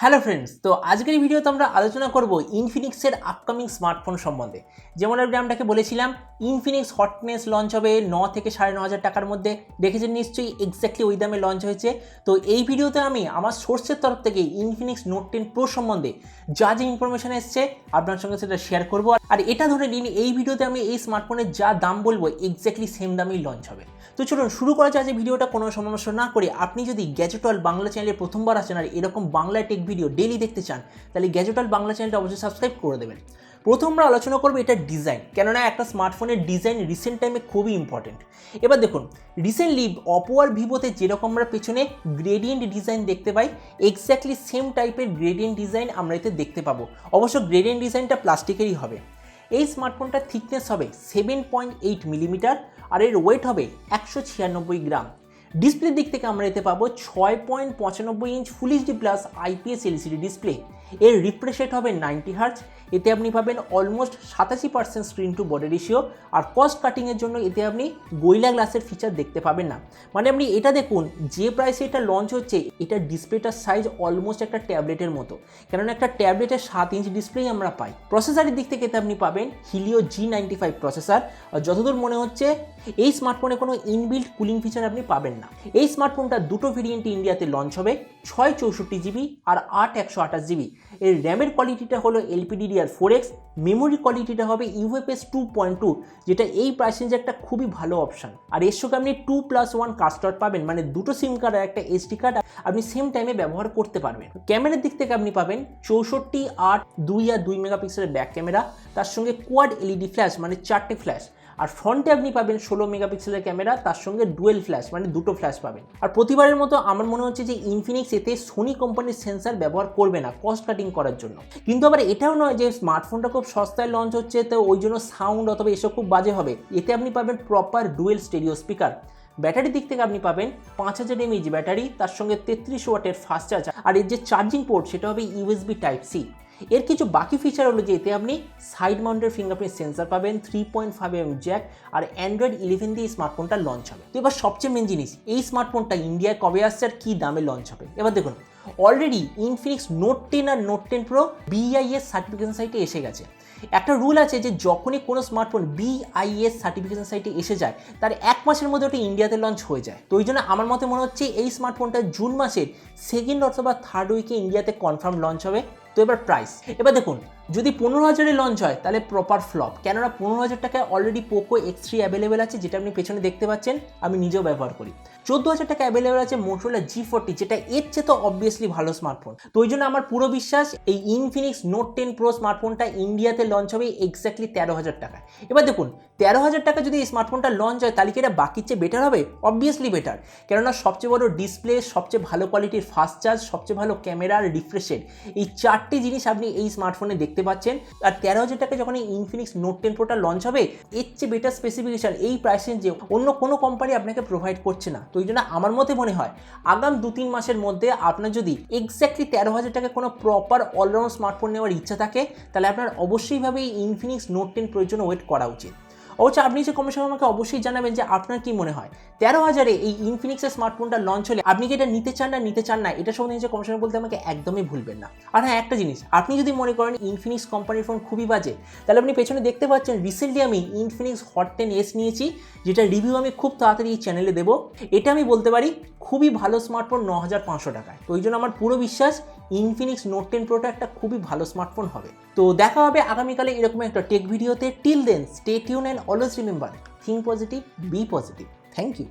Hello friends, তো আজকের এই ভিডিওতে আমরা আলোচনা করব ইনফিনিক্সের আপকামিং স্মার্টফোন সম্বন্ধে। যেমন আমি আপনাকে বলেছিলাম ইনফিনিক্স হটনেস লঞ্চ হবে 9 থেকে 9,500 টাকার মধ্যে। দেখেছেন নিশ্চয়ই, এক্স্যাক্টলি ওই দামে লঞ্চ হয়েছে। তো এই ভিডিওতে আমি আমার সোর্সের তরফ থেকে ইনফিনিক্স নোট 10 প্রো সম্বন্ধে যা ইনফরমেশন এসছে আপনার সঙ্গে সেটা শেয়ার করব। আর এটা ধরে নিন এই ভিডিওতে আমি এই স্মার্টফোনের যা দাম বলবো এক্স্যাক্টলি সেম দামেই লঞ্চ হবে। তো চলুন শুরু করা যায়। যে ভিডিওটা কোনো সমস্যা না করে আপনি যদি গ্যাজেট ওয়ার্ল্ড বাংলা চ্যানেলে প্রথমবার আসেন আর এরকম বাংলা টেক ভিডিও ডেইলি দেখতে চান, তাহলে গ্যাজেট ওয়ার্ল্ড বাংলা চ্যানেলটা অবশ্যই সাবস্ক্রাইব করে দেবেন। প্রথম আমরা আলোচনা করবো এটার ডিজাইন, কেননা একটা স্মার্টফোনের ডিজাইন রিসেন্ট টাইমে খুবই ইম্পর্টেন্ট। এবার দেখুন, রিসেন্টলি অপো আর ভিভোতে যেরকম আমরা পেছনে গ্রেডিয়েন্ট ডিজাইন দেখতে পাই, এক্স্যাক্টলি সেম টাইপের গ্রেডিয়েন্ট ডিজাইন আমরা এতে দেখতে পাবো। অবশ্য গ্রেডিয়েন্ট ডিজাইনটা প্লাস্টিকেরই হবে। এই স্মার্টফোনটার থিকনেস হবে 7.8 মিলিমিটার আর এর ওয়েট হবে 196 গ্রাম। ডিসপ্লের দিক থেকে আমরা এতে পাবো 6.95 inch full HD plus IPS LCD display. এর রিফ্রেশ রেট হবে 90 হার্জ। এতে আপনি পাবেন almost 87% screen to body ratio. আর কস্ট কাটিংয়ের জন্য এতে আপনি গোরিলা গ্লাসের ফিচার দেখতে পাবেন না। মানে আপনি এটা দেখুন, যে প্রাইসে এটা লঞ্চ হচ্ছে এটার ডিসপ্লেটার সাইজ অলমোস্ট একটা ট্যাবলেটের মতো, কেননা একটা ট্যাবলেটের 7 ইঞ্চ ডিসপ্লেই আমরা পাই। প্রসেসরের দিক থেকে এতে আপনি পাবেন Helio G95 প্রসেসর। আর যতদূর মনে হচ্ছে এই স্মার্টফোনে কোনো ইনবিল্ট কুলিং ফিচার আপনি পাবেন না। এই স্মার্টফোনটা দুটো ভেরিয়েন্টে ইন্ডিয়াতে লঞ্চ হবে, 664GB আর 8 128GB। এর র্যামের কোয়ালিটিটা হলো LPDDR4X, মেমোরি কোয়ালিটিটা হবে UFS 2.2, যেটা এই প্রাইস রেঞ্জে একটা খুবই ভালো অপশান। আর এর সঙ্গে আপনি 2+1 কার্ড স্লট পাবেন, মানে দুটো সিম কার্ড আর একটা SD কার্ড আপনি সেম টাইমে ব্যবহার করতে পারবেন। ক্যামেরার দিক থেকে আপনি পাবেন 64, 8, 2 আর 2 মেগাপিক্সেলের ব্যাক ক্যামেরা, তার সঙ্গে কোয়াড LED ফ্ল্যাশ মানে 4টে ফ্ল্যাশ। আর ফ্রন্টে আপনি পাবেন 16 মেগাপিক্সেলের ক্যামেরা, তার সঙ্গে ডুয়েল ফ্ল্যাশ মানে দুটো ফ্ল্যাশ পাবেন। আর প্রতিবারের মতো আমার মনে হচ্ছে যে ইনফিনিক্স এতে সোনি কোম্পানির সেন্সার ব্যবহার করবে না কস্ট কাটিং করার জন্য। কিন্তু আবার এটাও নয় যে স্মার্টফোনটা খুব সস্তায় লঞ্চ হচ্ছে তো ওই জন্য সাউন্ড অথবা এসব খুব বাজে হবে। এতে আপনি পাবেন প্রপার ডুয়েল স্টেরিও স্পিকার। ব্যাটারির দিক থেকে আপনি পাবেন 5000 mAh ব্যাটারি, তার সঙ্গে 33 ওয়াটের ফাস্ট চার্জ। আর এর যে চার্জিং পোর্ট সেটা হবে USB Type-C। এর কিছু বাকি ফিচার হলো যে এতে আপনি সাইড মাউন্টেড ফিঙ্গারপ্রিন্ট সেন্সর পাবেন, 3.5mm জ্যাক আর Android 11 দিয়ে স্মার্টফোনটা লঞ্চ হবে। তো এবার সবচেয়ে মেন জিনিস, এই স্মার্টফোনটা ইন্ডিয়ায় কবে আসছে আর কী দামে লঞ্চ হবে। এবার দেখুন, অলরেডি ইনফিনিক্স নোট 10 আর নোট 10 প্রো BIS সার্টিফিকেশন সাইটে এসে গেছে। একটা রুল আছে যে যখনই কোনো স্মার্টফোন BIS সার্টিফিকেশন সাইটে এসে যায় তার 1 মাসের মধ্যে ওটা ইন্ডিয়াতে লঞ্চ হয়ে যায়। তো ওই জন্য আমার মতে মনে হচ্ছে এই স্মার্টফোনটা জুন মাসের 2nd অথবা 3rd উইকে ইন্ডিয়াতে কনফার্ম লঞ্চ হবে। তো এবার প্রাইস, এবার দেখুন, যদি 15,000-এ লঞ্চ হয় তাহলে প্রপার ফ্লপ, কেননা 15,000 টাকায় অলরেডি পোকো X3 অ্যাভেলেবেল আছে, যেটা আপনি পেছনে দেখতে পাচ্ছেন, আমি নিজেও ব্যবহার করি। 14,000 টাকা অ্যাভেলেবেল আছে Motorola G40, যেটা এর চেয়ে তো অবভিয়াসলি ভালো স্মার্টফোন। তো ওই জন্য আমার পুরো বিশ্বাস এই ইনফিনিক্স নোট 10 প্রো স্মার্টফোনটা ইন্ডিয়াতে লঞ্চ হবে এক্স্যাক্টলি 13,000 টাকায়। এবার দেখুন, 13,000 টাকা যদি এই স্মার্টফোনটা লঞ্চ হয় তাহলে কি এটা বাকির চেয়ে বেটার হবে? অবভিয়াসলি বেটার, কেননা সবচেয়ে বড় ডিসপ্লে, সবচেয়ে ভালো কোয়ালিটির ফাস্ট চার্জ, সবচেয়ে ভালো ক্যামেরা আর রিফ্রেশ রেট, এই 4টি জিনিস আপনি এই স্মার্টফোনে দেখতে পাচ্ছেন। আর 13,000 টাকায় যখন এই ইনফিনিক্স নোট 10 প্রোটা লঞ্চ হবে, এর চেয়ে বেটার স্পেসিফিকেশন এই প্রাইস রেঞ্জে অন্য কোনো কোম্পানি আপনাকে প্রোভাইড করছে না। তো ওই জন্য আমার মতে মনে হয় আগাম 2-3 মাসের মধ্যে আপনার যদি এক্স্যাক্টলি 13,000 টাকায় কোনো প্রপার অলরাউন্ড স্মার্টফোন নেওয়ার ইচ্ছা থাকে, তাহলে আপনার অবশ্যইভাবে এই ইনফিনিক্স নোট 10 প্রোর জন্য ওয়েট করা উচিত। অবশ্যই আপনি যে কমেন্ট আমাকে অবশ্যই জানাবেন যে আপনার কি মনে হয় 13,000-এ এই ইনফিনিক্সের স্মার্টফোনটা লঞ্চ হলে আপনি কি এটা নিতে চান না এটা সম্বন্ধে যে কমেন্ট বলতে আমাকে একদমই ভুলবেন না। আর হ্যাঁ, একটা জিনিস, আপনি যদি মনে করেন ইনফিনিক্স কোম্পানির ফোন খুবই বাজে, তাহলে আপনি পেছনে দেখতে পাচ্ছেন রিসেন্টলি আমি ইনফিনিক্স হট 10s নিয়েছি, যেটা রিভিউ আমি খুব তাড়াতাড়ি এই চ্যানেলে দেবো। এটা আমি বলতে পারি খুবই ভালো স্মার্টফোন 9,500 টাকায়। তো ওই জন্য আমার পুরো বিশ্বাস ইনফিনিক্স নোট 10 প্রোটা একটা খুবই ভালো স্মার্টফোন হবে। তো দেখা হবে আগামীকালে এরকম একটা টেক ভিডিওতে। Till then stay tune and always remember, think positive, be positive. Thank you.